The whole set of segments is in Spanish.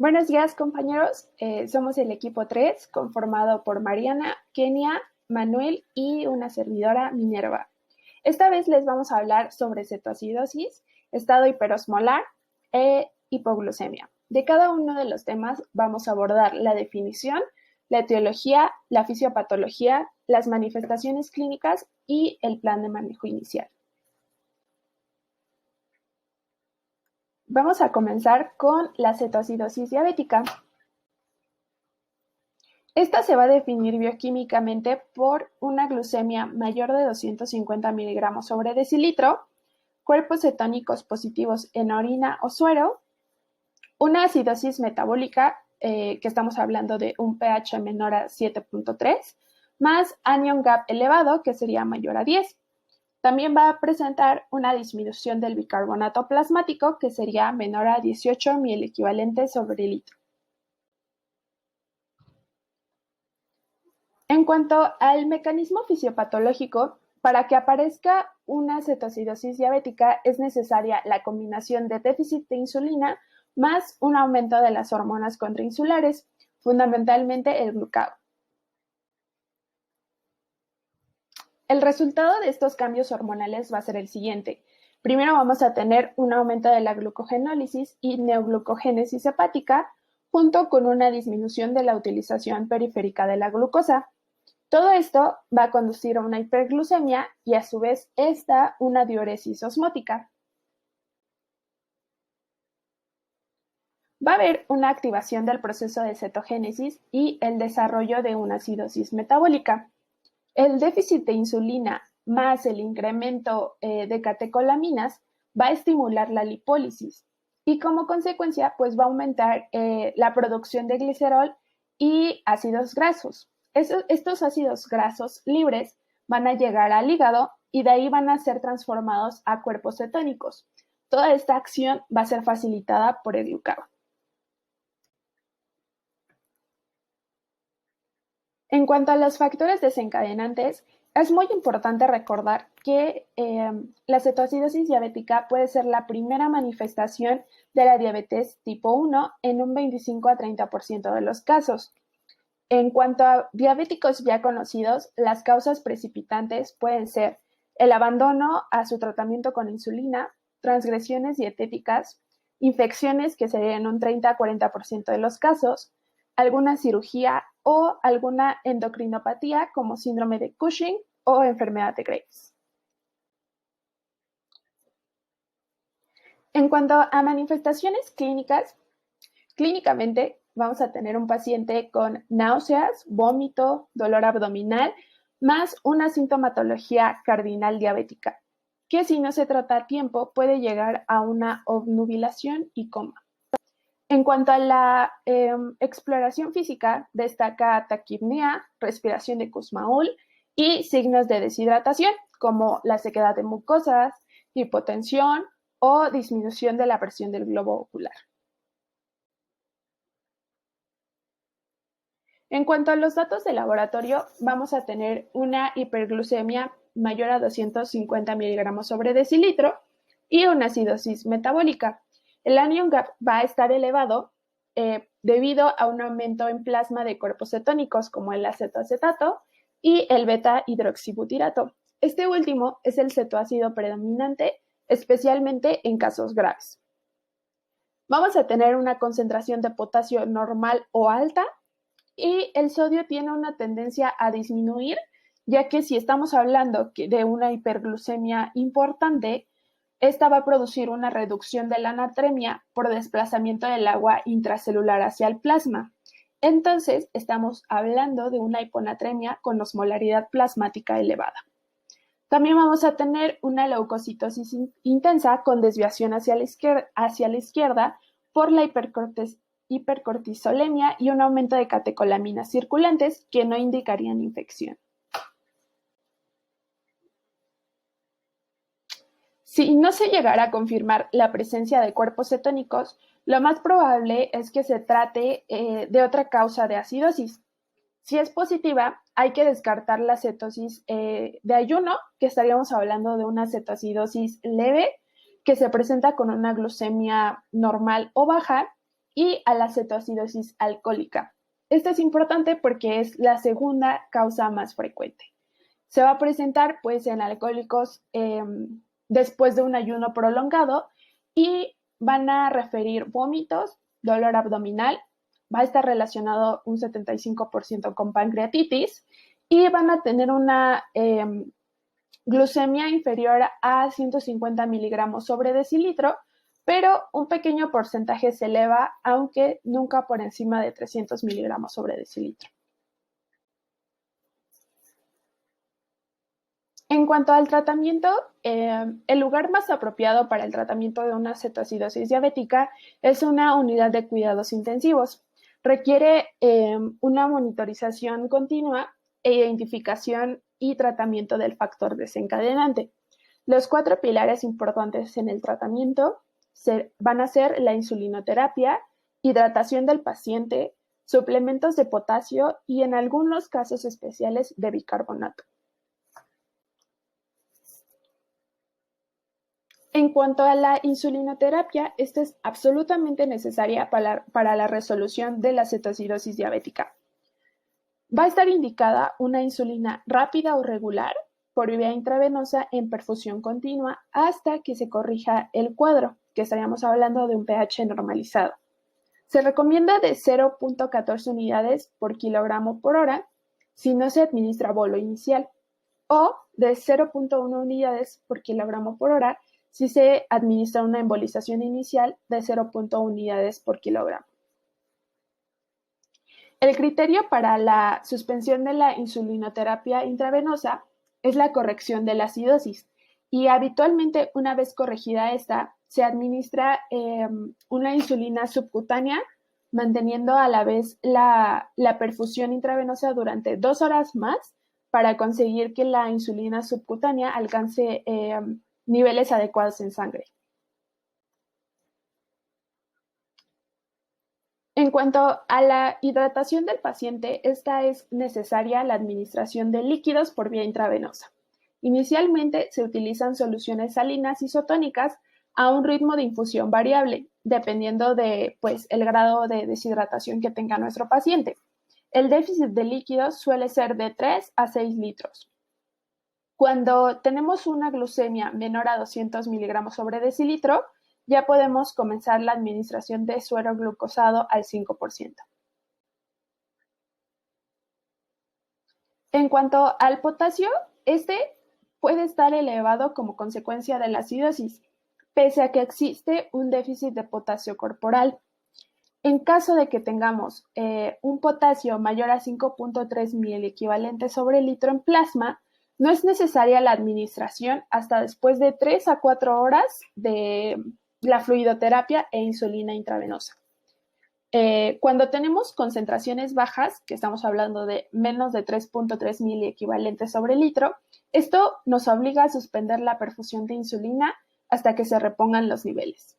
Buenos días, compañeros. Somos el equipo 3, conformado por Mariana, Kenia, Manuel y una servidora, Minerva. Esta vez les vamos a hablar sobre cetoacidosis, estado hiperosmolar e hipoglucemia. De cada uno de los temas vamos a abordar la definición, la etiología, la fisiopatología, las manifestaciones clínicas y el plan de manejo inicial. Vamos a comenzar con la cetoacidosis diabética. Esta se va a definir bioquímicamente por una glucemia mayor de 250 miligramos sobre decilitro, cuerpos cetónicos positivos en orina o suero, una acidosis metabólica, que estamos hablando de un pH menor a 7.3, más anion gap elevado, que sería mayor a 10. También va a presentar una disminución del bicarbonato plasmático, que sería menor a 18 milequivalentes sobre litro. En cuanto al mecanismo fisiopatológico, para que aparezca una cetoacidosis diabética es necesaria la combinación de déficit de insulina más un aumento de las hormonas contrainsulares, fundamentalmente el glucagón. El resultado de estos cambios hormonales va a ser el siguiente. Primero vamos a tener un aumento de la glucogenólisis y neoglucogénesis hepática, junto con una disminución de la utilización periférica de la glucosa. Todo esto va a conducir a una hiperglucemia y a su vez una diuresis osmótica. Va a haber una activación del proceso de cetogénesis y el desarrollo de una acidosis metabólica. El déficit de insulina más el incremento de catecolaminas va a estimular la lipólisis y como consecuencia pues va a aumentar la producción de glicerol y ácidos grasos. Estos ácidos grasos libres van a llegar al hígado y de ahí van a ser transformados a cuerpos cetónicos. Toda esta acción va a ser facilitada por el glucagón. En cuanto a los factores desencadenantes, es muy importante recordar que la cetoacidosis diabética puede ser la primera manifestación de la diabetes tipo 1 en un 25 a 30% de los casos. En cuanto a diabéticos ya conocidos, las causas precipitantes pueden ser el abandono a su tratamiento con insulina, transgresiones dietéticas, infecciones que serían un 30 a 40% de los casos, alguna cirugía o alguna endocrinopatía como síndrome de Cushing o enfermedad de Graves. En cuanto a manifestaciones clínicas, clínicamente vamos a tener un paciente con náuseas, vómito, dolor abdominal, más una sintomatología cardinal diabética, que si no se trata a tiempo puede llegar a una obnubilación y coma. En cuanto a la exploración física, destaca taquipnea, respiración de Kussmaul y signos de deshidratación, como la sequedad de mucosas, hipotensión o disminución de la presión del globo ocular. En cuanto a los datos de laboratorio, vamos a tener una hiperglucemia mayor a 250 miligramos sobre decilitro y una acidosis metabólica. El anion gap va a estar elevado debido a un aumento en plasma de cuerpos cetónicos como el acetoacetato y el beta-hidroxibutirato. Este último es el cetoácido predominante, especialmente en casos graves. Vamos a tener una concentración de potasio normal o alta y el sodio tiene una tendencia a disminuir, ya que si estamos hablando de una hiperglucemia importante, esta va a producir una reducción de la natremia por desplazamiento del agua intracelular hacia el plasma. Entonces, estamos hablando de una hiponatremia con osmolaridad plasmática elevada. También vamos a tener una leucocitosis intensa con desviación hacia la izquierda por la hipercortisolemia y un aumento de catecolaminas circulantes que no indicarían infección. Si no se llegara a confirmar la presencia de cuerpos cetónicos, lo más probable es que se trate de otra causa de acidosis. Si es positiva, hay que descartar la cetosis de ayuno, que estaríamos hablando de una cetoacidosis leve, que se presenta con una glucemia normal o baja, y a la cetoacidosis alcohólica. Esto es importante porque es la segunda causa más frecuente. Se va a presentar pues en alcohólicos después de un ayuno prolongado y van a referir vómitos, dolor abdominal, va a estar relacionado un 75% con pancreatitis y van a tener una glucemia inferior a 150 miligramos sobre decilitro, pero un pequeño porcentaje se eleva, aunque nunca por encima de 300 miligramos sobre decilitro. En cuanto al tratamiento, el lugar más apropiado para el tratamiento de una cetoacidosis diabética es una unidad de cuidados intensivos. Requiere una monitorización continua e identificación y tratamiento del factor desencadenante. Los 4 pilares importantes en el tratamiento van a ser la insulinoterapia, hidratación del paciente, suplementos de potasio y en algunos casos especiales de bicarbonato. En cuanto a la insulinoterapia, esta es absolutamente necesaria para la resolución de la cetoacidosis diabética. Va a estar indicada una insulina rápida o regular por vía intravenosa en perfusión continua hasta que se corrija el cuadro, que estaríamos hablando de un pH normalizado. Se recomienda de 0.14 unidades por kilogramo por hora si no se administra bolo inicial o de 0.1 unidades por kilogramo por hora si se administra una embolización inicial de 0.1 unidades por kilogramo. El criterio para la suspensión de la insulinoterapia intravenosa es la corrección de la acidosis y habitualmente una vez corregida esta, se administra una insulina subcutánea manteniendo a la vez la perfusión intravenosa durante 2 horas más para conseguir que la insulina subcutánea alcance niveles adecuados en sangre. En cuanto a la hidratación del paciente, esta es necesaria la administración de líquidos por vía intravenosa. Inicialmente se utilizan soluciones salinas isotónicas a un ritmo de infusión variable, dependiendo de el grado de deshidratación que tenga nuestro paciente. El déficit de líquidos suele ser de 3 a 6 litros. Cuando tenemos una glucemia menor a 200 miligramos sobre decilitro, ya podemos comenzar la administración de suero glucosado al 5%. En cuanto al potasio, este puede estar elevado como consecuencia de la acidosis, pese a que existe un déficit de potasio corporal. En caso de que tengamos un potasio mayor a 5.3 mil equivalentes sobre litro en plasma, no es necesaria la administración hasta después de 3 a 4 horas de la fluidoterapia e insulina intravenosa. Cuando tenemos concentraciones bajas, que estamos hablando de menos de 3.3 mil equivalentes sobre litro, esto nos obliga a suspender la perfusión de insulina hasta que se repongan los niveles.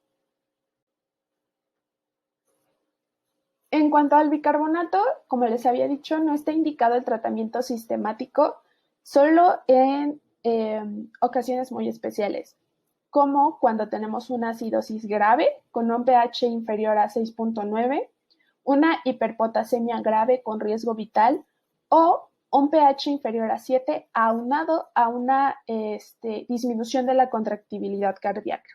En cuanto al bicarbonato, como les había dicho, no está indicado el tratamiento sistemático, solo en ocasiones muy especiales, como cuando tenemos una acidosis grave con un pH inferior a 6.9, una hiperpotasemia grave con riesgo vital o un pH inferior a 7 aunado a una disminución de la contractibilidad cardíaca.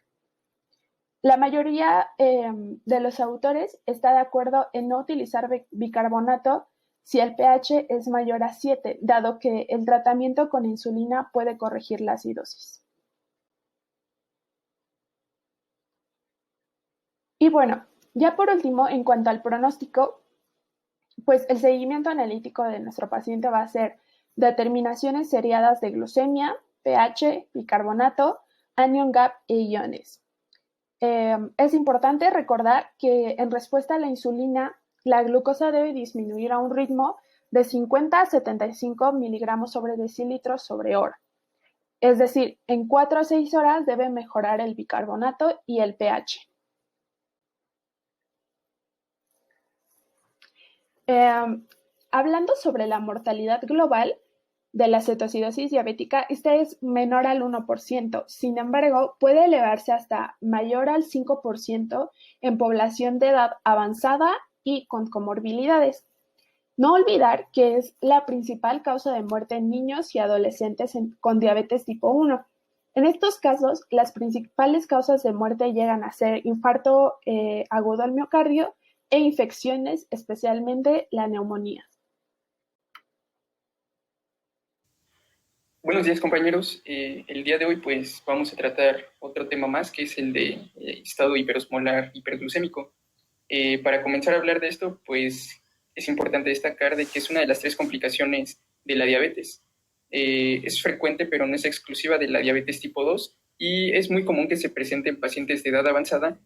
La mayoría de los autores está de acuerdo en no utilizar bicarbonato si el pH es mayor a 7, dado que el tratamiento con insulina puede corregir la acidosis. Y bueno, ya por último, en cuanto al pronóstico, pues el seguimiento analítico de nuestro paciente va a ser determinaciones seriadas de glucemia, pH, bicarbonato, anion gap e iones. Es importante recordar que en respuesta a la insulina, la glucosa debe disminuir a un ritmo de 50 a 75 miligramos sobre decilitro sobre hora. Es decir, en 4 a 6 horas debe mejorar el bicarbonato y el pH. Hablando sobre la mortalidad global, de la cetoacidosis diabética, esta es menor al 1%. Sin embargo, puede elevarse hasta mayor al 5% en población de edad avanzada y con comorbilidades. No olvidar que es la principal causa de muerte en niños y adolescentes con diabetes tipo 1. En estos casos, las principales causas de muerte llegan a ser infarto agudo al miocardio e infecciones, especialmente la neumonía. Buenos días, compañeros. El día de hoy pues vamos a tratar otro tema más, que es el de estado hiperosmolar hiperglucémico. Para comenzar a hablar de esto, pues es importante destacar de que es una de las 3 complicaciones de la diabetes. Es frecuente, pero no es exclusiva de la diabetes tipo 2 y es muy común que se presente en pacientes de edad avanzada.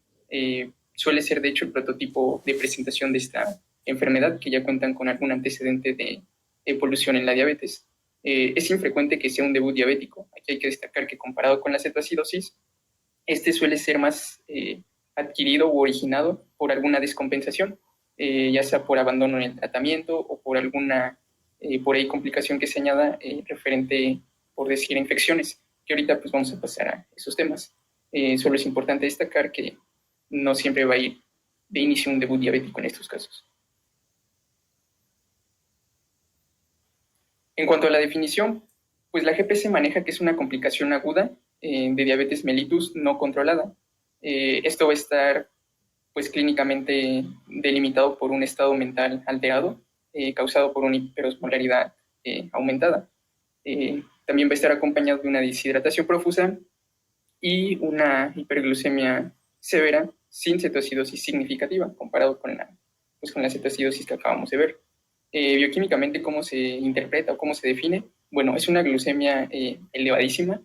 Suele ser, de hecho, el prototipo de presentación de esta enfermedad, que ya cuentan con algún antecedente de evolución en la diabetes. Es infrecuente que sea un debut diabético. Aquí hay que destacar que comparado con la cetoacidosis, este suele ser más adquirido u originado por alguna descompensación, ya sea por abandono en el tratamiento o por alguna por ahí complicación que se añada referente, por decir, a infecciones, que ahorita pues vamos a pasar a esos temas. Solo es importante destacar que no siempre va a ir de inicio un debut diabético en estos casos. En cuanto a la definición, pues la GP se maneja que es una complicación aguda de diabetes mellitus no controlada. Esto va a estar pues clínicamente delimitado por un estado mental alterado causado por una hiperosmolaridad aumentada. También va a estar acompañado de una deshidratación profusa y una hiperglucemia severa sin cetoacidosis significativa comparado con la cetoacidosis que acabamos de ver. Bioquímicamente, ¿cómo se interpreta o cómo se define? Bueno, es una glucemia elevadísima.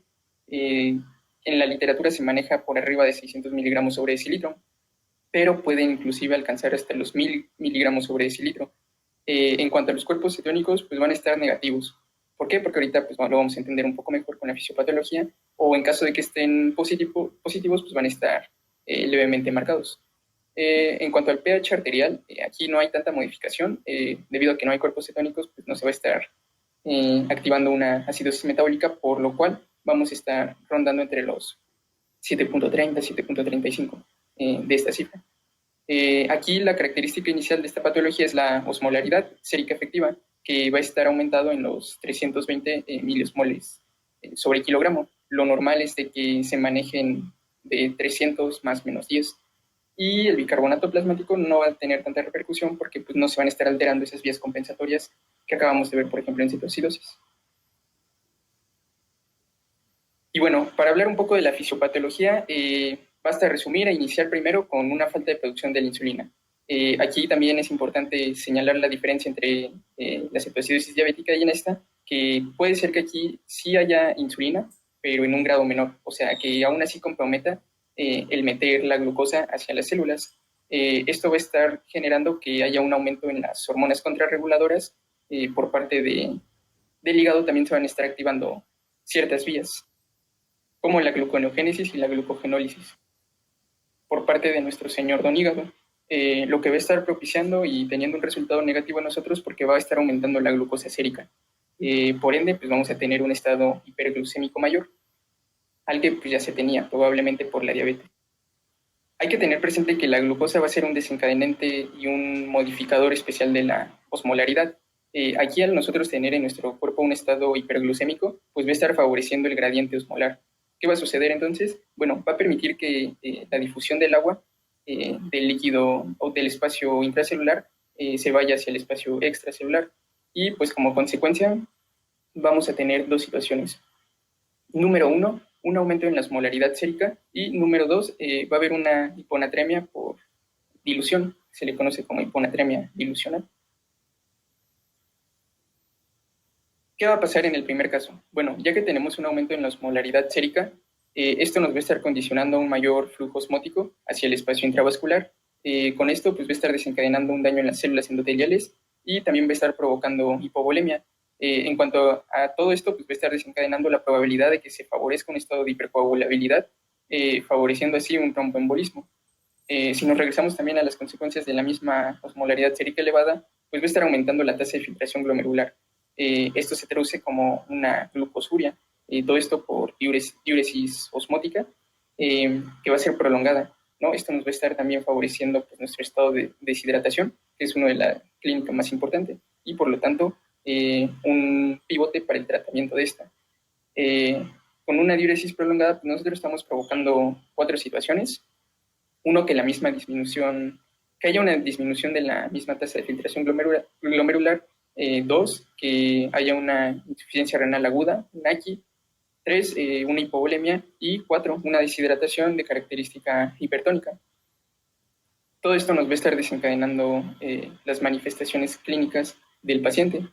En la literatura se maneja por arriba de 600 miligramos sobre decilitro, pero puede inclusive alcanzar hasta los 1000 miligramos sobre decilitro. En cuanto a los cuerpos cetónicos, pues van a estar negativos. ¿Por qué? Porque ahorita pues, lo vamos a entender un poco mejor con la fisiopatología, o en caso de que estén positivos, pues van a estar levemente marcados. En cuanto al pH arterial, aquí no hay tanta modificación, debido a que no hay cuerpos cetónicos, pues no se va a estar activando una acidosis metabólica, por lo cual vamos a estar rondando entre los 7.30, 7.35 de esta cifra. Aquí la característica inicial de esta patología es la osmolaridad sérica efectiva, que va a estar aumentado en los 320 miliosmoles sobre kilogramo. Lo normal es de que se manejen de 300 más menos 10. Y el bicarbonato plasmático no va a tener tanta repercusión porque pues, no se van a estar alterando esas vías compensatorias que acabamos de ver, por ejemplo, en cetoacidosis. Y bueno, para hablar un poco de la fisiopatología, basta resumir e iniciar primero con una falta de producción de la insulina. Aquí también es importante señalar la diferencia entre la cetoacidosis diabética y en esta, que puede ser que aquí sí haya insulina, pero en un grado menor, o sea, que aún así comprometa el meter la glucosa hacia las células. Esto va a estar generando que haya un aumento en las hormonas contrarreguladoras por parte del hígado. También se van a estar activando ciertas vías, como la gluconeogénesis y la glucogenólisis, por parte de nuestro señor don hígado, lo que va a estar propiciando y teniendo un resultado negativo en nosotros porque va a estar aumentando la glucosa sérica. Por ende, pues vamos a tener un estado hiperglucémico mayor, al que pues, ya se tenía probablemente por la diabetes. Hay que tener presente que la glucosa va a ser un desencadenante y un modificador especial de la osmolaridad. Aquí al nosotros tener en nuestro cuerpo un estado hiperglucémico, pues va a estar favoreciendo el gradiente osmolar. ¿Qué va a suceder entonces? Bueno, va a permitir que la difusión del agua, del líquido o del espacio intracelular, se vaya hacia el espacio extracelular. Y pues como consecuencia vamos a tener dos situaciones. Número 1, un aumento en la osmolaridad sérica, y número 2, va a haber una hiponatremia por dilución, se le conoce como hiponatremia dilucional. ¿Qué va a pasar en el primer caso? Bueno, ya que tenemos un aumento en la osmolaridad sérica, esto nos va a estar condicionando un mayor flujo osmótico hacia el espacio intravascular. Con esto pues va a estar desencadenando un daño en las células endoteliales y también va a estar provocando hipovolemia. En cuanto a todo esto, pues va a estar desencadenando la probabilidad de que se favorezca un estado de hipercoagulabilidad, favoreciendo así un tromboembolismo. Si nos regresamos también a las consecuencias de la misma osmolaridad sérica elevada, pues va a estar aumentando la tasa de filtración glomerular. Esto se traduce como una glucosuria, todo esto por diuresis osmótica, que va a ser prolongada, ¿no? Esto nos va a estar también favoreciendo pues, nuestro estado de deshidratación, que es una de las clínicas más importantes, y por lo tanto, un pivote para el tratamiento de esta. Eh, con una diuresis prolongada, pues nosotros estamos provocando cuatro situaciones. Uno, que haya una disminución de la misma tasa de filtración glomerular. Dos, que haya una insuficiencia renal aguda, NAQI. Tres, una hipovolemia. Y cuatro, una deshidratación de característica hipertónica. Todo esto nos va a estar desencadenando las manifestaciones clínicas del paciente.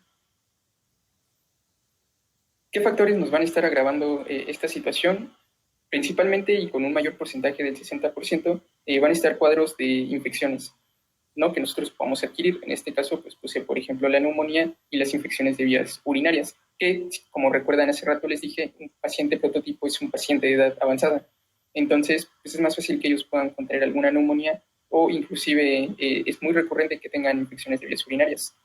¿Qué factores nos van a estar agravando esta situación? Principalmente y con un mayor porcentaje del 60%, van a estar cuadros de infecciones, ¿no? Que nosotros podamos adquirir. En este caso, pues puse, por ejemplo, la neumonía y las infecciones de vías urinarias, que, como recuerdan hace rato les dije, un paciente prototipo es un paciente de edad avanzada. Entonces, pues es más fácil que ellos puedan contraer alguna neumonía o inclusive es muy recurrente que tengan infecciones de vías urinarias.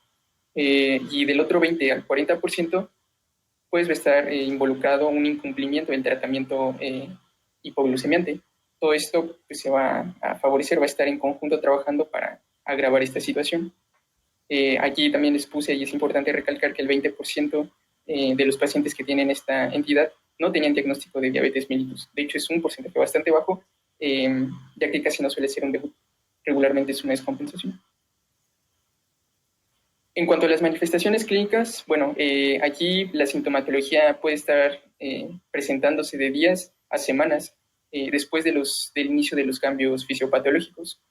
Y del otro 20 al 40%, pues va a estar involucrado un incumplimiento del tratamiento hipoglucemiante. Todo esto pues, se va a favorecer, va a estar en conjunto trabajando para agravar esta situación. Aquí también les puse, y es importante recalcar que el 20% de los pacientes que tienen esta entidad no tenían diagnóstico de diabetes mellitus. De hecho, es un porcentaje bastante bajo, ya que casi no suele ser un debut. Regularmente es una descompensación. En cuanto a las manifestaciones clínicas, bueno, aquí la sintomatología puede estar presentándose de días a semanas después del inicio de los cambios fisiopatológicos.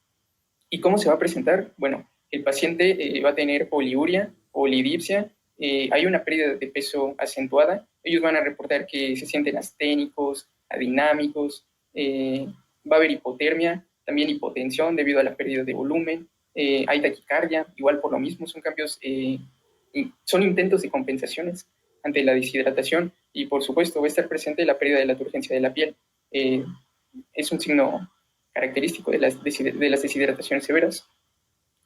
¿Y cómo se va a presentar? Bueno, el paciente va a tener poliuria, polidipsia, hay una pérdida de peso acentuada, ellos van a reportar que se sienten asténicos, adinámicos, va a haber hipotermia, también hipotensión debido a la pérdida de volumen, hay taquicardia, igual por lo mismo, son cambios, son intentos de compensaciones ante la deshidratación y por supuesto va a estar presente la pérdida de la turgencia de la piel. Es un signo característico de las deshidrataciones severas.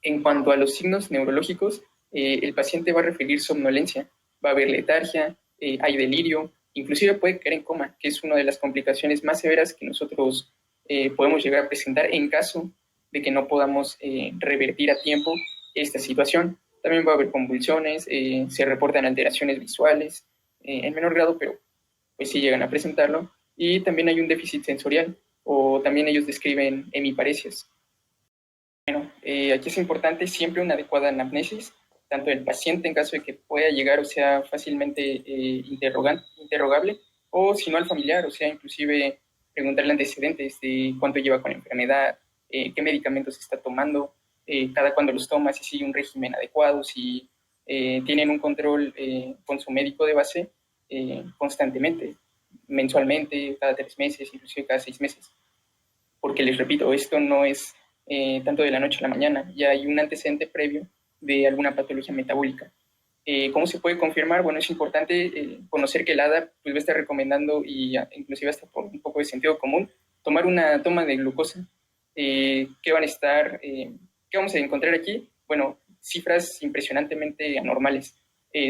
En cuanto a los signos neurológicos, el paciente va a referir somnolencia, va a haber letargia, hay delirio, inclusive puede caer en coma, que es una de las complicaciones más severas que nosotros podemos llegar a presentar en caso de que no podamos revertir a tiempo esta situación. También va a haber convulsiones, se reportan alteraciones visuales, en menor grado, pero pues sí llegan a presentarlo. Y también hay un déficit sensorial, o también ellos describen hemiparesias. Aquí es importante siempre una adecuada anamnesis, tanto del paciente en caso de que pueda llegar o sea fácilmente interrogable, o si no al familiar, o sea, inclusive preguntarle antecedentes de cuánto lleva con la enfermedad, qué medicamentos está tomando, cada cuándo los toma, si sigue un régimen adecuado, si tienen un control con su médico de base constantemente, mensualmente, cada 3 meses, inclusive cada 6 meses. Porque les repito, esto no es tanto de la noche a la mañana, ya hay un antecedente previo de alguna patología metabólica. ¿Cómo se puede confirmar? Bueno, es importante conocer que el ADA pues, va a estar recomendando, y inclusive hasta por un poco de sentido común, tomar una toma de glucosa. ¿Qué van a estar, qué vamos a encontrar aquí? Bueno, cifras impresionantemente anormales.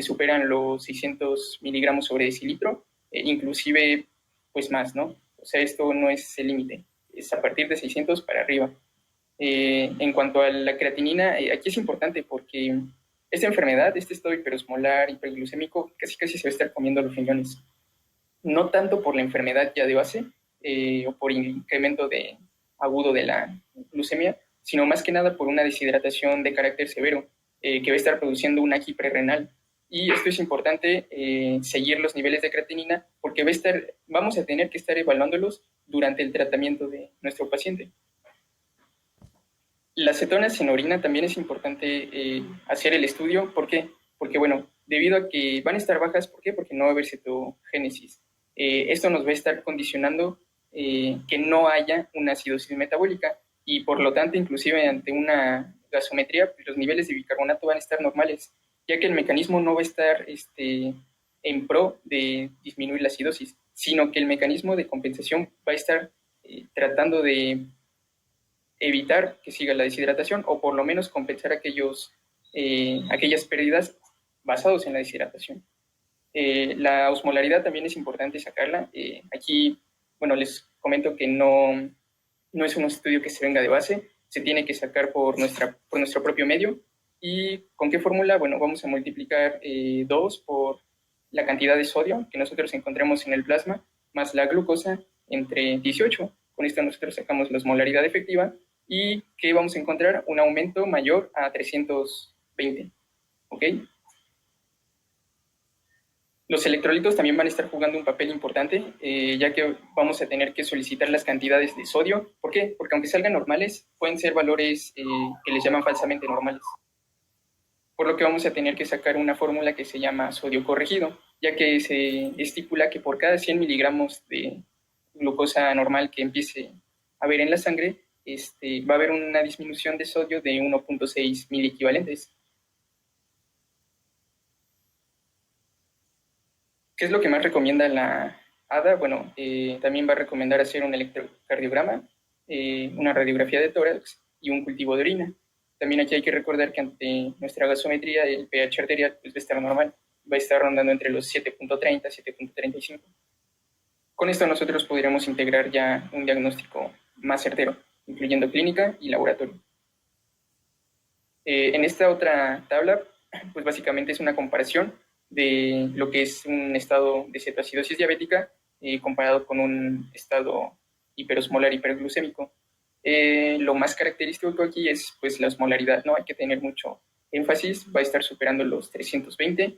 Superan los 600 miligramos sobre decilitro, inclusive pues más, ¿no? O sea, esto no es el límite, es a partir de 600 para arriba. En cuanto a la creatinina, aquí es importante porque esta enfermedad, este estado hiperosmolar, hiperglucémico, casi se va a estar comiendo los riñones. No tanto por la enfermedad ya de base o por incremento agudo de la glucemia, sino más que nada por una deshidratación de carácter severo que va a estar produciendo una hiperrenal. Y esto es importante, seguir los niveles de creatinina porque vamos a tener que estar evaluándolos durante el tratamiento de nuestro paciente. Las cetonas en orina también es importante hacer el estudio. ¿Por qué? Porque, bueno, debido a que van a estar bajas, ¿por qué? Porque no va a haber cetogénesis. Esto nos va a estar condicionando que no haya una acidosis metabólica y, por lo tanto, inclusive ante una gasometría, pues, los niveles de bicarbonato van a estar normales, ya que el mecanismo no va a estar en pro de disminuir la acidosis, sino que el mecanismo de compensación va a estar tratando de evitar que siga la deshidratación o por lo menos compensar aquellas pérdidas basados en la deshidratación. La osmolaridad también es importante sacarla. Aquí, bueno, les comento que no es un estudio que se venga de base, se tiene que sacar por nuestro propio medio. ¿Y con qué fórmula? Bueno, vamos a multiplicar 2 por la cantidad de sodio que nosotros encontremos en el plasma, más la glucosa entre 18. Con esto nosotros sacamos la osmolaridad efectiva y que vamos a encontrar un aumento mayor a 320. ¿Ok? Los electrolitos también van a estar jugando un papel importante, ya que vamos a tener que solicitar las cantidades de sodio. ¿Por qué? Porque aunque salgan normales, pueden ser valores que les llaman falsamente normales. Por lo que vamos a tener que sacar una fórmula que se llama sodio corregido, ya que se estipula que por cada 100 miligramos de glucosa normal que empiece a haber en la sangre, va a haber una disminución de sodio de 1.6 miliequivalentes. ¿Qué es lo que más recomienda la ADA? Bueno, también va a recomendar hacer un electrocardiograma, una radiografía de tórax y un cultivo de orina. También aquí hay que recordar que ante nuestra gasometría el pH arterial pues, va a estar normal, va a estar rondando entre los 7.30 y 7.35. Con esto nosotros podríamos integrar ya un diagnóstico más certero, incluyendo clínica y laboratorio. En esta otra tabla, pues básicamente es una comparación de lo que es un estado de cetoacidosis diabética comparado con un estado hiperosmolar hiperglucémico. Lo más característico aquí es pues la osmolaridad, ¿no? Hay que tener mucho énfasis, va a estar superando los 320,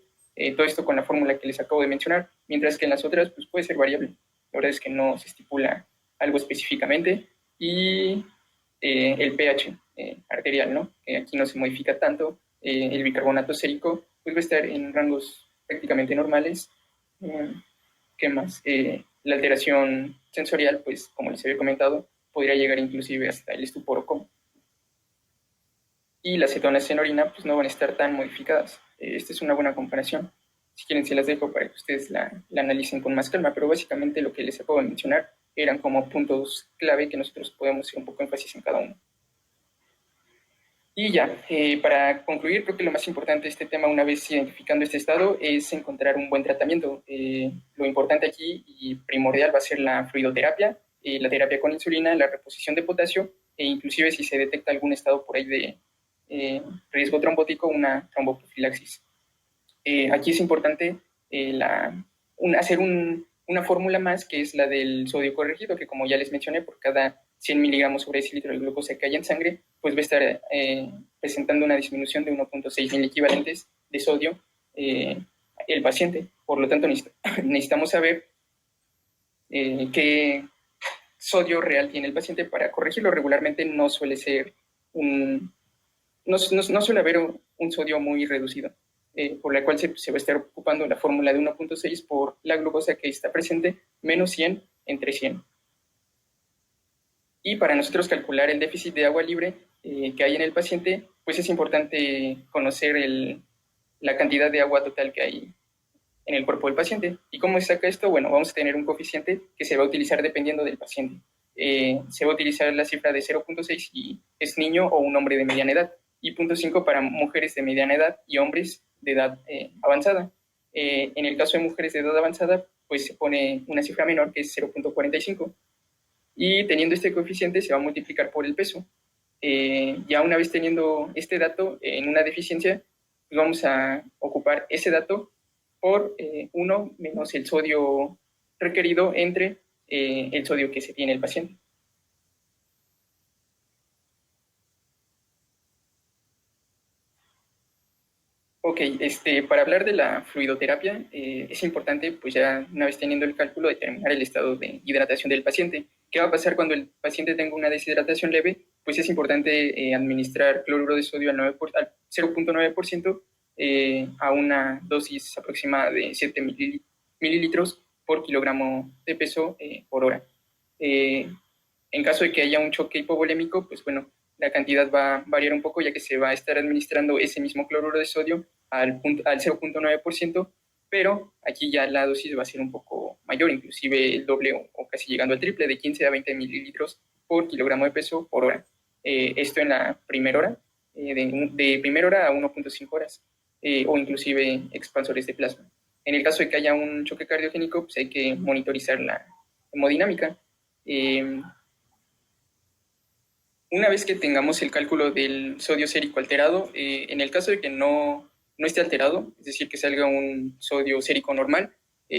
todo esto con la fórmula que les acabo de mencionar, mientras que en las otras pues puede ser variable. La verdad es que no se estipula algo específicamente y el pH arterial, ¿no? Que aquí no se modifica tanto, el bicarbonato sérico pues va a estar en rangos prácticamente normales. ¿Qué más? La alteración sensorial, pues como les había comentado, podría llegar inclusive hasta el estupor o coma. Y las cetonas en orina pues no van a estar tan modificadas. Esta es una buena comparación. Si quieren se las dejo para que ustedes la analicen con más calma, pero básicamente lo que les acabo de mencionar eran como puntos clave que nosotros podemos hacer un poco énfasis en cada uno. Y ya, para concluir, creo que lo más importante de este tema, una vez identificando este estado, es encontrar un buen tratamiento. Lo importante aquí y primordial va a ser la fluidoterapia, la terapia con insulina, la reposición de potasio, e inclusive si se detecta algún estado por ahí de riesgo trombótico, una tromboprofilaxis. Aquí es importante hacer una fórmula más, que es la del sodio corregido, que como ya les mencioné, por cada 100 miligramos sobre decilitro de glucosa que haya en sangre, pues va a estar presentando una disminución de 1.6 mil equivalentes de sodio el paciente. Por lo tanto, necesitamos saber qué sodio real tiene el paciente para corregirlo. Regularmente no suele ser no suele haber un sodio muy reducido, por la cual se va a estar ocupando la fórmula de 1.6 por la glucosa que está presente, menos 100 entre 100. Y para nosotros calcular el déficit de agua libre que hay en el paciente, pues es importante conocer la cantidad de agua total que hay en el cuerpo del paciente. ¿Y cómo se saca esto? Bueno, vamos a tener un coeficiente que se va a utilizar dependiendo del paciente. Se va a utilizar la cifra de 0.6 si es niño o un hombre de mediana edad, y 0.5 para mujeres de mediana edad y hombres de edad avanzada. En el caso de mujeres de edad avanzada, pues se pone una cifra menor que es 0.45. Y teniendo este coeficiente se va a multiplicar por el peso. Ya una vez teniendo este dato en una deficiencia, pues vamos a ocupar ese dato por 1 menos el sodio requerido entre el sodio que se tiene el paciente. Ok, para hablar de la fluidoterapia, es importante, pues ya una vez teniendo el cálculo, determinar el estado de hidratación del paciente. ¿Qué va a pasar cuando el paciente tenga una deshidratación leve? Pues es importante administrar cloruro de sodio al 0.9% a una dosis aproximada de 7 mililitros por kilogramo de peso por hora. En caso de que haya un choque hipovolémico, pues bueno, la cantidad va a variar un poco, ya que se va a estar administrando ese mismo cloruro de sodio al 0.9%, pero aquí ya la dosis va a ser un poco mayor, inclusive el doble o casi llegando al triple, de 15 a 20 mililitros por kilogramo de peso por hora. Esto en la primera hora, de primera hora a 1.5 horas. o inclusive expansores de plasma. En el caso de que haya un choque cardiogénico, pues hay que monitorizar la hemodinámica. Una vez que tengamos el cálculo del sodio sérico alterado, en el caso de que no esté alterado, es decir, que salga un sodio sérico normal,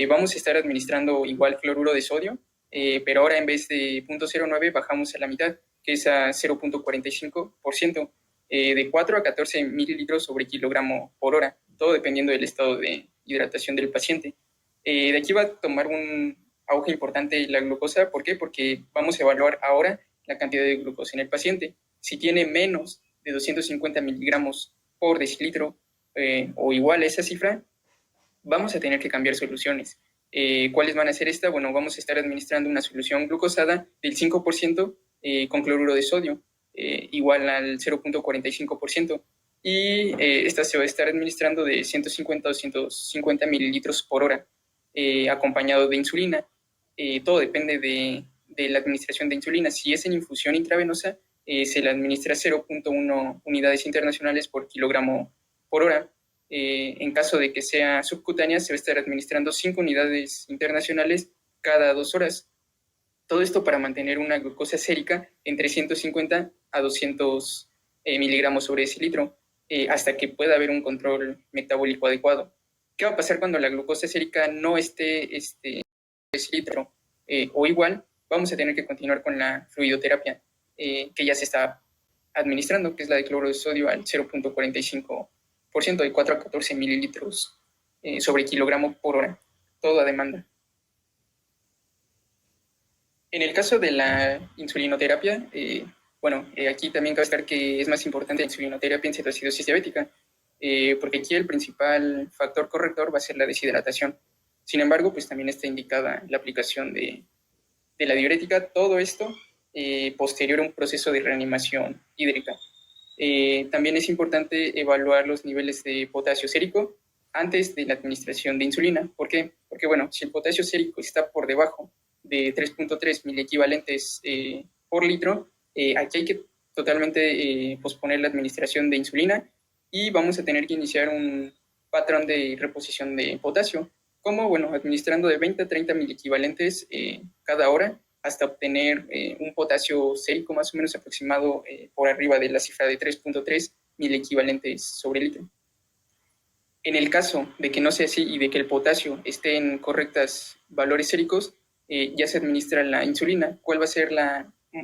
vamos a estar administrando igual cloruro de sodio, pero ahora en vez de 0.09 bajamos a la mitad, que es a 0.45%, de 4 a 14 mililitros sobre kilogramo por hora, todo dependiendo del estado de hidratación del paciente. De aquí va a tomar un auge importante la glucosa. ¿Por qué? Porque vamos a evaluar ahora la cantidad de glucosa en el paciente. Si tiene menos de 250 miligramos por decilitro o igual a esa cifra, vamos a tener que cambiar soluciones. ¿Cuáles van a ser estas? Bueno, vamos a estar administrando una solución glucosada del 5% con cloruro de sodio, igual al 0.45%. Y esta se va a estar administrando de 150 a 250 mililitros por hora, acompañado de insulina. Todo depende de la administración de insulina. Si es en infusión intravenosa, se le administra 0.1 unidades internacionales por kilogramo por hora. En caso de que sea subcutánea, se va a estar administrando 5 unidades internacionales cada 2 horas. Todo esto para mantener una glucosa sérica entre 150 a 200 miligramos sobre decilitro, hasta que pueda haber un control metabólico adecuado. ¿Qué va a pasar cuando la glucosa sérica no esté decilitro o igual? Vamos a tener que continuar con la fluidoterapia que ya se está administrando, que es la de cloro de sodio al 0.45%, de 4 a 14 mililitros sobre kilogramo por hora, todo a demanda. En el caso de la insulinoterapia, aquí también cabe destacar que es más importante la insulinoterapia en cetoacidosis diabética, porque aquí el principal factor corrector va a ser la deshidratación. Sin embargo, pues también está indicada la aplicación de la diurética, todo esto posterior a un proceso de reanimación hídrica. También es importante evaluar los niveles de potasio sérico antes de la administración de insulina. ¿Por qué? Porque, si el potasio sérico está por debajo de 3.3 miliequivalentes por litro, aquí hay que totalmente posponer la administración de insulina y vamos a tener que iniciar un patrón de reposición de potasio, como, administrando de 20 a 30 miliequivalentes cada hora hasta obtener un potasio sérico más o menos aproximado por arriba de la cifra de 3.3 miliequivalentes sobre litro. En el caso de que no sea así y de que el potasio esté en correctos valores séricos, ya se administra la insulina. ¿Cuál va a ser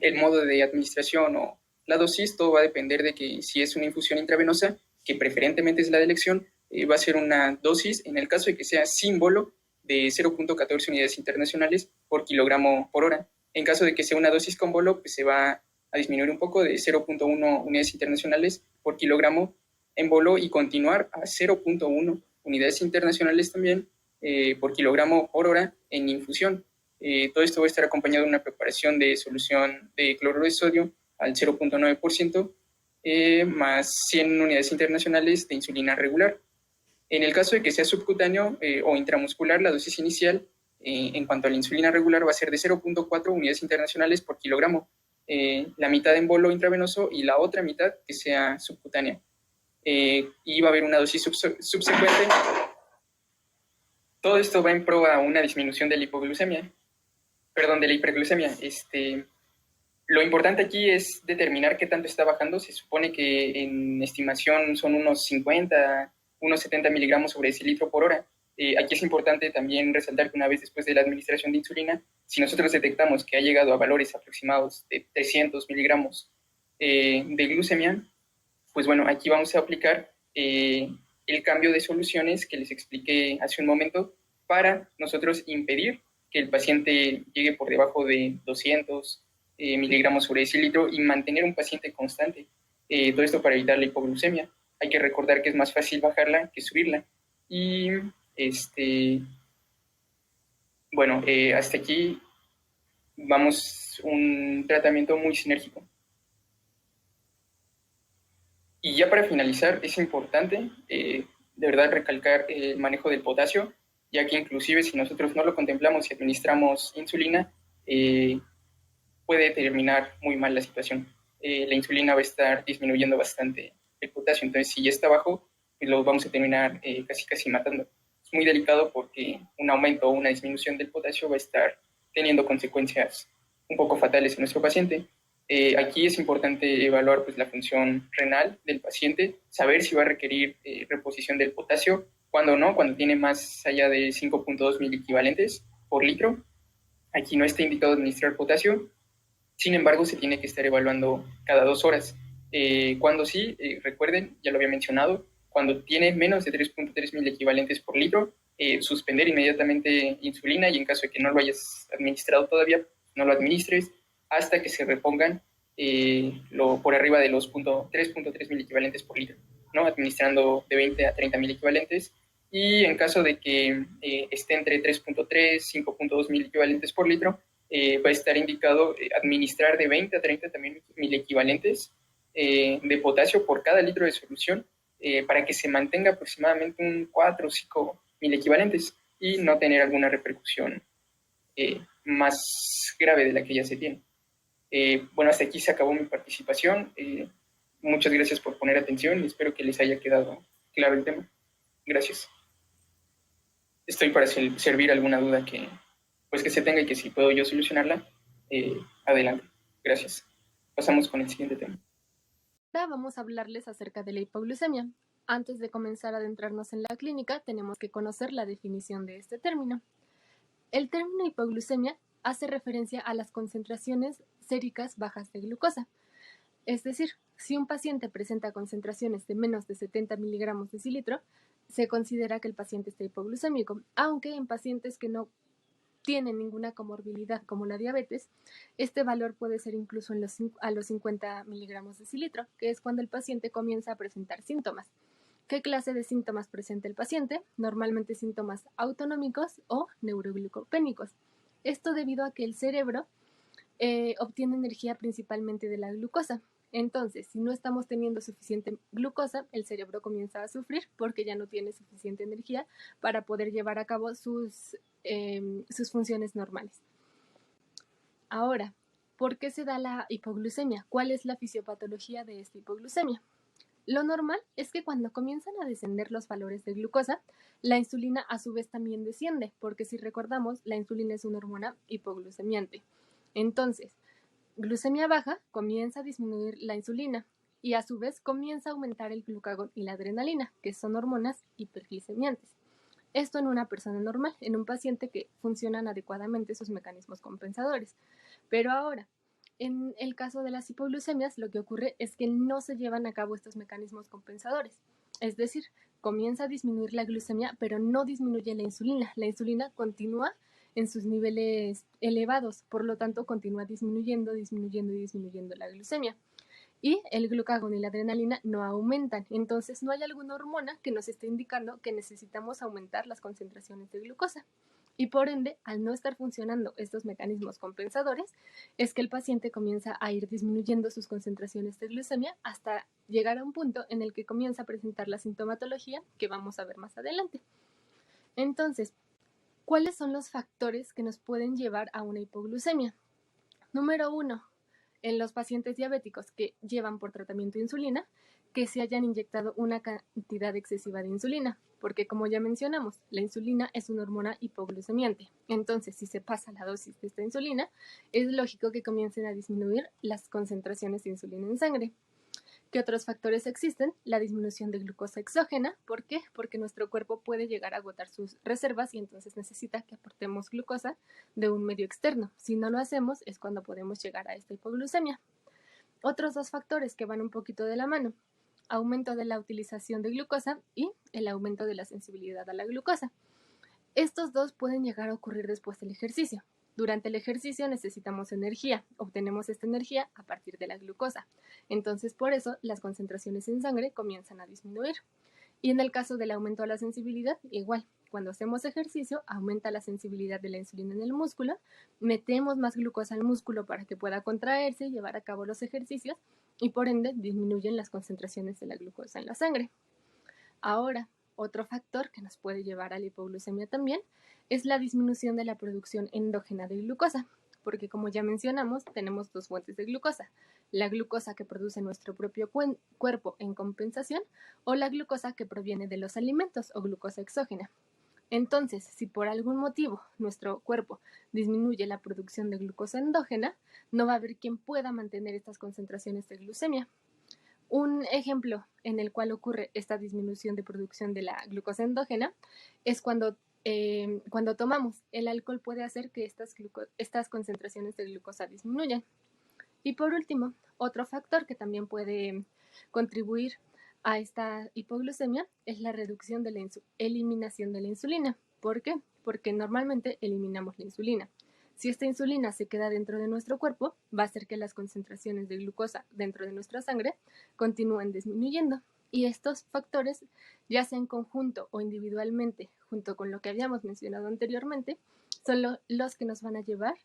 el modo de administración o la dosis? Todo va a depender de que si es una infusión intravenosa, que preferentemente es la de elección, va a ser una dosis, en el caso de que sea símbolo, de 0.14 unidades internacionales por kilogramo por hora. En caso de que sea una dosis con bolo, pues se va a disminuir un poco de 0.1 unidades internacionales por kilogramo en bolo y continuar a 0.1 unidades internacionales también por kilogramo por hora en infusión. Todo esto va a estar acompañado de una preparación de solución de cloruro de sodio al 0.9%, más 100 unidades internacionales de insulina regular. En el caso de que sea subcutáneo o intramuscular, la dosis inicial en cuanto a la insulina regular va a ser de 0.4 unidades internacionales por kilogramo, la mitad en bolo intravenoso y la otra mitad que sea subcutánea. Y va a haber una dosis subsecuente. Todo esto va en pro a una disminución de la hipoglucemia, de la hiperglucemia. Lo importante aquí es determinar qué tanto está bajando. Se supone que en estimación son unos 50, unos 70 miligramos sobre decilitro por hora. Aquí es importante también resaltar que una vez después de la administración de insulina, si nosotros detectamos que ha llegado a valores aproximados de 300 miligramos de glucemia, pues aquí vamos a aplicar el cambio de soluciones que les expliqué hace un momento para nosotros impedir que el paciente llegue por debajo de 200 miligramos sobre decilitro y mantener un paciente constante. Todo esto para evitar la hipoglucemia. Hay que recordar que es más fácil bajarla que subirla. Y hasta aquí vamos un tratamiento muy sinérgico. Y ya para finalizar, es importante de verdad recalcar el manejo del potasio, ya que inclusive si nosotros no lo contemplamos y administramos insulina, puede terminar muy mal la situación. La insulina va a estar disminuyendo bastante el potasio, entonces si ya está bajo, lo vamos a terminar casi matando. Es muy delicado porque un aumento o una disminución del potasio va a estar teniendo consecuencias un poco fatales en nuestro paciente. Aquí es importante evaluar pues, la función renal del paciente, saber si va a requerir reposición del potasio, cuando no, cuando tiene más allá de 5.2 mil equivalentes por litro. Aquí no está indicado administrar potasio, sin embargo, se tiene que estar evaluando cada 2 horas. Cuando sí, recuerden, ya lo había mencionado, cuando tiene menos de 3.3 mil equivalentes por litro, suspender inmediatamente insulina y en caso de que no lo hayas administrado todavía, no lo administres hasta que se repongan por arriba de los 3.3 mil equivalentes por litro, ¿no? Administrando de 20 a 30 mil equivalentes. Y en caso de que esté entre 3.3, 5.2 mil equivalentes por litro, va a estar indicado administrar de 20 a 30 también mil equivalentes de potasio por cada litro de solución para que se mantenga aproximadamente un 4 o 5 mil equivalentes y no tener alguna repercusión más grave de la que ya se tiene. Bueno, hasta aquí se acabó mi participación. Muchas gracias por poner atención y espero que les haya quedado claro el tema. Gracias. Estoy para servir alguna duda que se tenga y que si puedo yo solucionarla, adelante. Gracias. Pasamos con el siguiente tema. Ahora vamos a hablarles acerca de la hipoglucemia. Antes de comenzar a adentrarnos en la clínica, tenemos que conocer la definición de este término. El término hipoglucemia hace referencia a las concentraciones séricas bajas de glucosa. Es decir, si un paciente presenta concentraciones de menos de 70 miligramos decilitro, se considera que el paciente está hipoglucémico, aunque en pacientes que no tienen ninguna comorbilidad como la diabetes, este valor puede ser incluso a los 50 miligramos decilitro, que es cuando el paciente comienza a presentar síntomas. ¿Qué clase de síntomas presenta el paciente? Normalmente síntomas autonómicos o neuroglucopénicos. Esto debido a que el cerebro obtiene energía principalmente de la glucosa. Entonces, si no estamos teniendo suficiente glucosa, el cerebro comienza a sufrir porque ya no tiene suficiente energía para poder llevar a cabo sus funciones normales. Ahora, ¿por qué se da la hipoglucemia? ¿Cuál es la fisiopatología de esta hipoglucemia? Lo normal es que cuando comienzan a descender los valores de glucosa, la insulina a su vez también desciende, porque si recordamos, la insulina es una hormona hipoglucemiante. Entonces, glucemia baja comienza a disminuir la insulina y a su vez comienza a aumentar el glucagón y la adrenalina, que son hormonas hiperglicemiantes. Esto en una persona normal, en un paciente que funcionan adecuadamente sus mecanismos compensadores. Pero ahora, en el caso de las hipoglucemias, lo que ocurre es que no se llevan a cabo estos mecanismos compensadores. Es decir, comienza a disminuir la glucemia, pero no disminuye la insulina. La insulina continúa en sus niveles elevados, por lo tanto continúa disminuyendo la glucemia. Y el glucagón y la adrenalina no aumentan, entonces no hay alguna hormona que nos esté indicando que necesitamos aumentar las concentraciones de glucosa. Y por ende, al no estar funcionando estos mecanismos compensadores, es que el paciente comienza a ir disminuyendo sus concentraciones de glucemia hasta llegar a un punto en el que comienza a presentar la sintomatología que vamos a ver más adelante. Entonces, ¿cuáles son los factores que nos pueden llevar a una hipoglucemia? Número 1, en los pacientes diabéticos que llevan por tratamiento insulina, que se hayan inyectado una cantidad excesiva de insulina, porque como ya mencionamos, la insulina es una hormona hipoglucemiante. Entonces, si se pasa la dosis de esta insulina, es lógico que comiencen a disminuir las concentraciones de insulina en sangre. ¿Qué otros factores existen? La disminución de glucosa exógena. ¿Por qué? Porque nuestro cuerpo puede llegar a agotar sus reservas y entonces necesita que aportemos glucosa de un medio externo. Si no lo hacemos, es cuando podemos llegar a esta hipoglucemia. Otros dos factores que van un poquito de la mano: aumento de la utilización de glucosa y el aumento de la sensibilidad a la glucosa. Estos dos pueden llegar a ocurrir después del ejercicio. Durante el ejercicio necesitamos energía, obtenemos esta energía a partir de la glucosa. Entonces, por eso las concentraciones en sangre comienzan a disminuir. Y en el caso del aumento de la sensibilidad, igual. Cuando hacemos ejercicio, aumenta la sensibilidad de la insulina en el músculo, metemos más glucosa al músculo para que pueda contraerse y llevar a cabo los ejercicios, y por ende disminuyen las concentraciones de la glucosa en la sangre. Ahora, otro factor que nos puede llevar a la hipoglucemia también es la disminución de la producción endógena de glucosa. porque como ya mencionamos, tenemos dos fuentes de glucosa, la glucosa que produce nuestro propio cuerpo en compensación o la glucosa que proviene de los alimentos o glucosa exógena. Entonces, si por algún motivo nuestro cuerpo disminuye la producción de glucosa endógena, no va a haber quien pueda mantener estas concentraciones de glucemia. Un ejemplo en el cual ocurre esta disminución de producción de la glucosa endógena es cuando tomamos. El alcohol puede hacer que estas concentraciones de glucosa disminuyan. Y por último, otro factor que también puede contribuir a esta hipoglucemia es la reducción de la eliminación de la insulina. ¿Por qué? Porque normalmente eliminamos la insulina. Si esta insulina se queda dentro de nuestro cuerpo, va a hacer que las concentraciones de glucosa dentro de nuestra sangre continúen disminuyendo. Y estos factores, ya sea en conjunto o individualmente, junto con lo que habíamos mencionado anteriormente, son los que nos van a llevar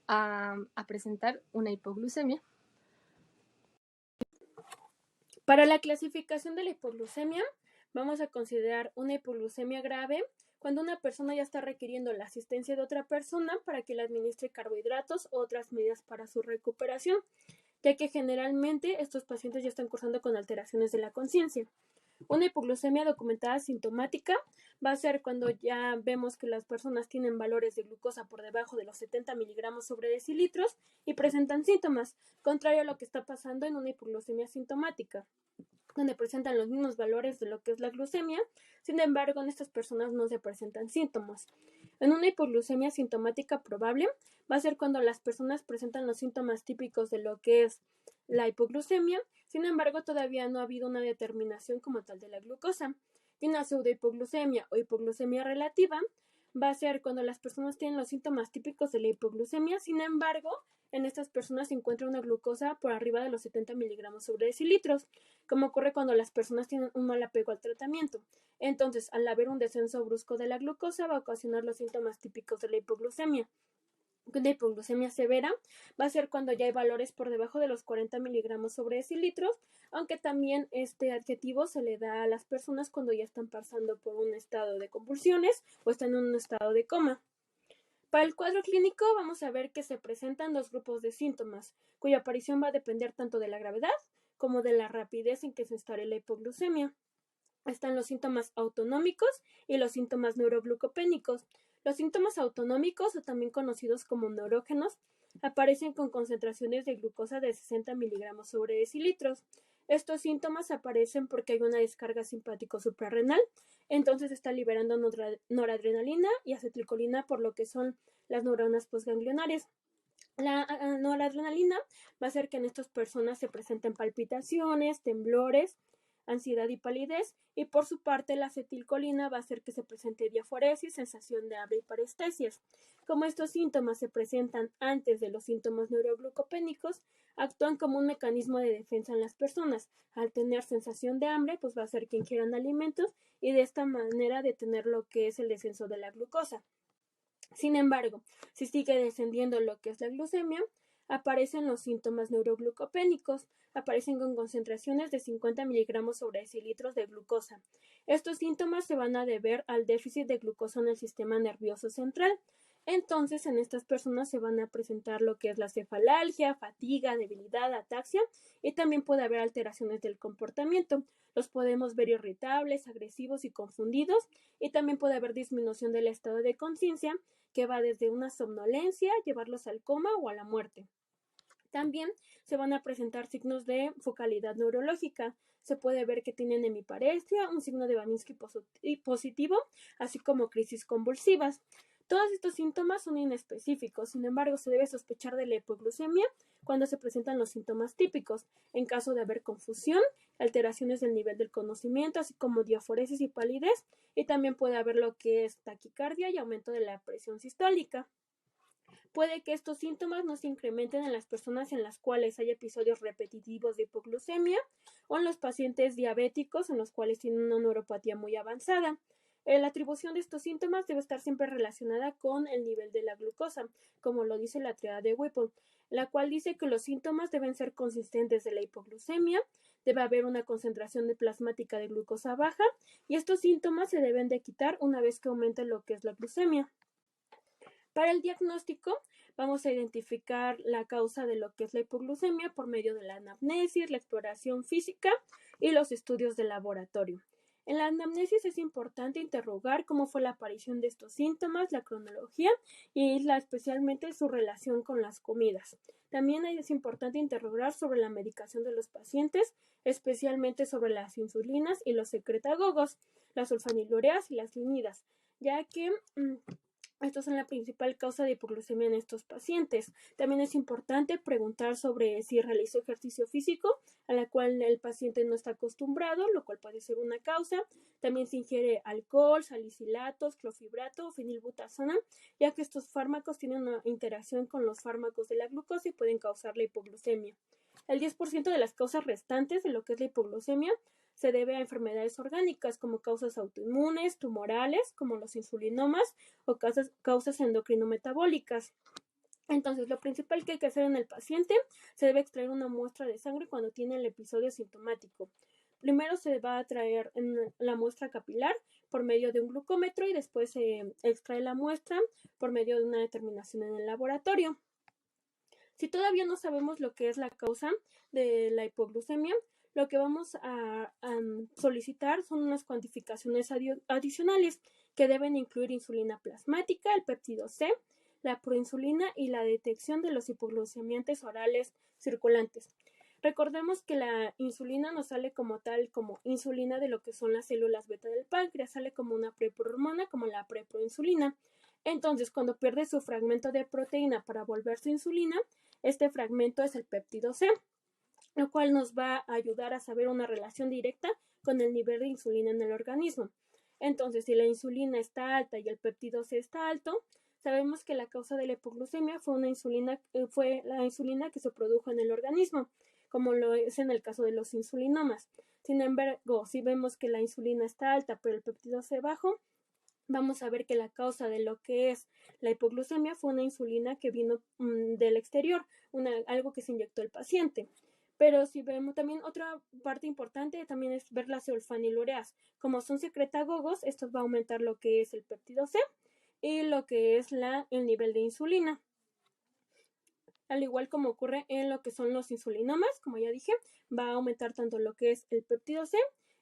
a presentar una hipoglucemia. Para la clasificación de la hipoglucemia, vamos a considerar una hipoglucemia grave cuando una persona ya está requiriendo la asistencia de otra persona para que le administre carbohidratos u otras medidas para su recuperación, ya que generalmente estos pacientes ya están cursando con alteraciones de la conciencia. Una hipoglucemia documentada sintomática va a ser cuando ya vemos que las personas tienen valores de glucosa por debajo de los 70 miligramos sobre decilitros y presentan síntomas, contrario a lo que está pasando en una hipoglucemia sintomática, donde presentan los mismos valores de lo que es la glucemia. Sin embargo, en estas personas no se presentan síntomas. En una hipoglucemia sintomática probable va a ser cuando las personas presentan los síntomas típicos de lo que es la hipoglucemia. Sin embargo, todavía no ha habido una determinación como tal de la glucosa. Y una pseudohipoglucemia o hipoglucemia relativa va a ser cuando las personas tienen los síntomas típicos de la hipoglucemia. Sin embargo, en estas personas se encuentra una glucosa por arriba de los 70 miligramos sobre decilitros, como ocurre cuando las personas tienen un mal apego al tratamiento. Entonces, al haber un descenso brusco de la glucosa, va a ocasionar los síntomas típicos de la hipoglucemia. La hipoglucemia severa va a ser cuando ya hay valores por debajo de los 40 miligramos sobre decilitros, aunque también este adjetivo se le da a las personas cuando ya están pasando por un estado de convulsiones o están en un estado de coma. Para el cuadro clínico vamos a ver que se presentan dos grupos de síntomas, cuya aparición va a depender tanto de la gravedad como de la rapidez en que se instale la hipoglucemia. Están los síntomas autonómicos y los síntomas neuroglucopénicos. Los síntomas autonómicos, o también conocidos como neurógenos, aparecen con concentraciones de glucosa de 60 miligramos sobre decilitros. Estos síntomas aparecen porque hay una descarga simpático suprarrenal, entonces está liberando noradrenalina y acetilcolina por lo que son las neuronas postganglionares. La noradrenalina va a hacer que en estas personas se presenten palpitaciones, temblores, ansiedad y palidez, y por su parte la acetilcolina va a hacer que se presente diaforesis, sensación de hambre y parestesias. Como estos síntomas se presentan antes de los síntomas neuroglucopénicos, actúan como un mecanismo de defensa en las personas. Al tener sensación de hambre, pues va a hacer que ingieran alimentos y de esta manera detener lo que es el descenso de la glucosa. Sin embargo, si sigue descendiendo lo que es la glucemia, aparecen los síntomas neuroglucopénicos, aparecen con concentraciones de 50 miligramos sobre decilitros de glucosa. Estos síntomas se van a deber al déficit de glucosa en el sistema nervioso central. Entonces, en estas personas se van a presentar lo que es la cefalalgia, fatiga, debilidad, ataxia, y también puede haber alteraciones del comportamiento. Los podemos ver irritables, agresivos y confundidos, y también puede haber disminución del estado de conciencia, que va desde una somnolencia, llevarlos al coma o a la muerte. También se van a presentar signos de focalidad neurológica. Se puede ver que tienen hemiparesia, un signo de Babinski positivo, así como crisis convulsivas. Todos estos síntomas son inespecíficos, sin embargo, se debe sospechar de la hipoglucemia cuando se presentan los síntomas típicos. En caso de haber confusión, alteraciones del nivel del conocimiento, así como diaforesis y palidez, y también puede haber lo que es taquicardia y aumento de la presión sistólica. Puede que estos síntomas no se incrementen en las personas en las cuales hay episodios repetitivos de hipoglucemia o en los pacientes diabéticos en los cuales tienen una neuropatía muy avanzada. La atribución de estos síntomas debe estar siempre relacionada con el nivel de la glucosa, como lo dice la triada de Whipple, la cual dice que los síntomas deben ser consistentes de la hipoglucemia, debe haber una concentración de plasmática de glucosa baja y estos síntomas se deben de quitar una vez que aumente lo que es la glucemia. Para el diagnóstico, vamos a identificar la causa de lo que es la hipoglucemia por medio de la anamnesis, la exploración física y los estudios de laboratorio. En la anamnesis es importante interrogar cómo fue la aparición de estos síntomas, la cronología y especialmente su relación con las comidas. También es importante interrogar sobre la medicación de los pacientes, especialmente sobre las insulinas y los secretagogos, las sulfonilureas y las linidas, ya que estos son la principal causa de hipoglucemia en estos pacientes. También es importante preguntar sobre si realizó ejercicio físico, a la cual el paciente no está acostumbrado, lo cual puede ser una causa. También se ingiere alcohol, salicilatos, clorfibrato o fenilbutazona, ya que estos fármacos tienen una interacción con los fármacos de la glucosa y pueden causar la hipoglucemia. El 10% de las causas restantes de lo que es la hipoglucemia se debe a enfermedades orgánicas como causas autoinmunes, tumorales, como los insulinomas o causas endocrinometabólicas. Entonces, lo principal que hay que hacer en el paciente, se debe extraer una muestra de sangre cuando tiene el episodio sintomático. Primero se va a traer la muestra capilar por medio de un glucómetro y después se extrae la muestra por medio de una determinación en el laboratorio. Si todavía no sabemos lo que es la causa de la hipoglucemia, lo que vamos a solicitar son unas cuantificaciones adicionales que deben incluir insulina plasmática, el péptido C, la proinsulina y la detección de los hipoglucemiantes orales circulantes. Recordemos que la insulina no sale como tal, como insulina de lo que son las células beta del páncreas, sale como una preprohormona, como la preproinsulina. Entonces, cuando pierde su fragmento de proteína para volverse insulina, este fragmento es el péptido C, lo cual nos va a ayudar a saber una relación directa con el nivel de insulina en el organismo. Entonces, si la insulina está alta y el péptido C está alto, sabemos que la causa de la hipoglucemia fue la insulina que se produjo en el organismo, como lo es en el caso de los insulinomas. Sin embargo, si vemos que la insulina está alta pero el péptido C bajo, vamos a ver que la causa de lo que es la hipoglucemia fue una insulina que vino del exterior, algo que se inyectó el paciente. Pero si vemos también otra parte importante también es ver las sulfonilureas. Como son secretagogos, esto va a aumentar lo que es el péptido C y lo que es el nivel de insulina. Al igual como ocurre en lo que son los insulinomas, como ya dije, va a aumentar tanto lo que es el péptido C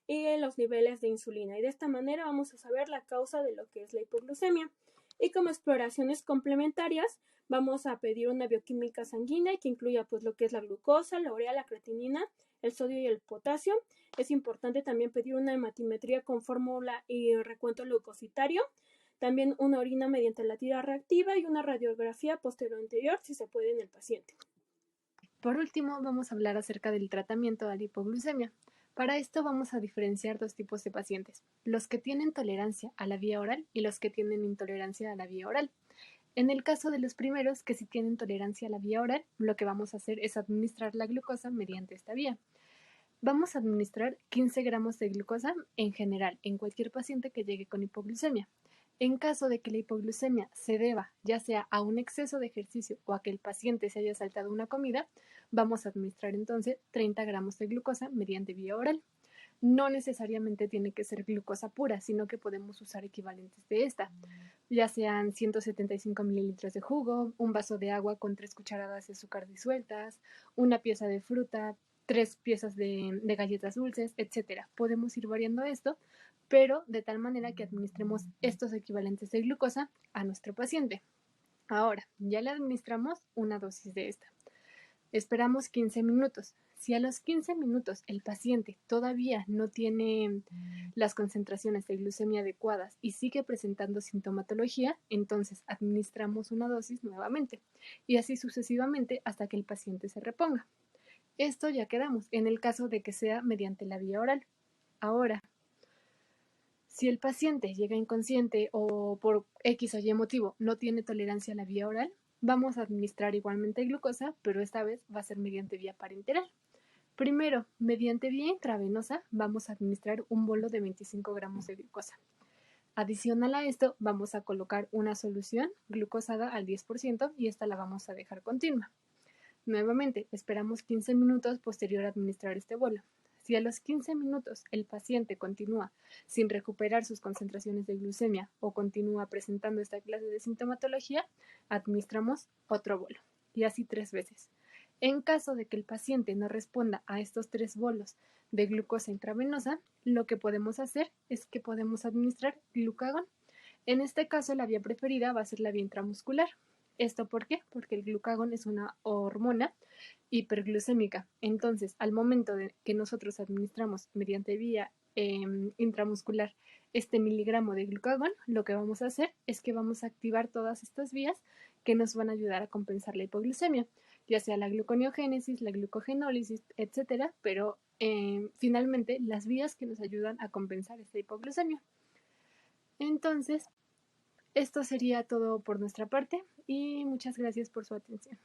y los niveles de insulina. Y de esta manera vamos a saber la causa de lo que es la hipoglucemia. Y como exploraciones complementarias, vamos a pedir una bioquímica sanguínea que incluya pues lo que es la glucosa, la urea, la creatinina, el sodio y el potasio. Es importante también pedir una hematimetría con fórmula y recuento leucocitario. También una orina mediante la tira reactiva y una radiografía posterior-anterior si se puede en el paciente. Por último, vamos a hablar acerca del tratamiento de la hipoglucemia. Para esto vamos a diferenciar dos tipos de pacientes, los que tienen tolerancia a la vía oral y los que tienen intolerancia a la vía oral. En el caso de los primeros, que sí tienen tolerancia a la vía oral, lo que vamos a hacer es administrar la glucosa mediante esta vía. Vamos a administrar 15 gramos de glucosa en general en cualquier paciente que llegue con hipoglucemia. En caso de que la hipoglucemia se deba ya sea a un exceso de ejercicio o a que el paciente se haya saltado una comida, vamos a administrar entonces 30 gramos de glucosa mediante vía oral. No necesariamente tiene que ser glucosa pura, sino que podemos usar equivalentes de esta, ya sean 175 mililitros de jugo, un vaso de agua con 3 cucharadas de azúcar disueltas, una pieza de fruta, 3 piezas de galletas dulces, etc. Podemos ir variando esto, pero de tal manera que administremos estos equivalentes de glucosa a nuestro paciente. Ahora, ya le administramos una dosis de esta. Esperamos 15 minutos. Si a los 15 minutos el paciente todavía no tiene las concentraciones de glucemia adecuadas y sigue presentando sintomatología, entonces administramos una dosis nuevamente y así sucesivamente hasta que el paciente se reponga. Esto ya quedamos en el caso de que sea mediante la vía oral. Ahora, si el paciente llega inconsciente o por X o Y motivo no tiene tolerancia a la vía oral, vamos a administrar igualmente glucosa, pero esta vez va a ser mediante vía parenteral. Primero, mediante vía intravenosa, vamos a administrar un bolo de 25 gramos de glucosa. Adicional a esto, vamos a colocar una solución glucosada al 10% y esta la vamos a dejar continua. Nuevamente, esperamos 15 minutos posterior a administrar este bolo. Si a los 15 minutos el paciente continúa sin recuperar sus concentraciones de glucemia o continúa presentando esta clase de sintomatología, administramos otro bolo, y así 3 veces. En caso de que el paciente no responda a estos 3 bolos de glucosa intravenosa, lo que podemos hacer es que podemos administrar glucagón. En este caso, la vía preferida va a ser la vía intramuscular. ¿Esto por qué? Porque el glucagón es una hormona hiperglucémica. Entonces, al momento de que nosotros administramos mediante vía intramuscular este miligramo de glucagón, lo que vamos a hacer es que vamos a activar todas estas vías que nos van a ayudar a compensar la hipoglucemia, ya sea la gluconeogénesis, la glucogenólisis, etcétera, pero finalmente las vías que nos ayudan a compensar esta hipoglucemia. Entonces, esto sería todo por nuestra parte y muchas gracias por su atención.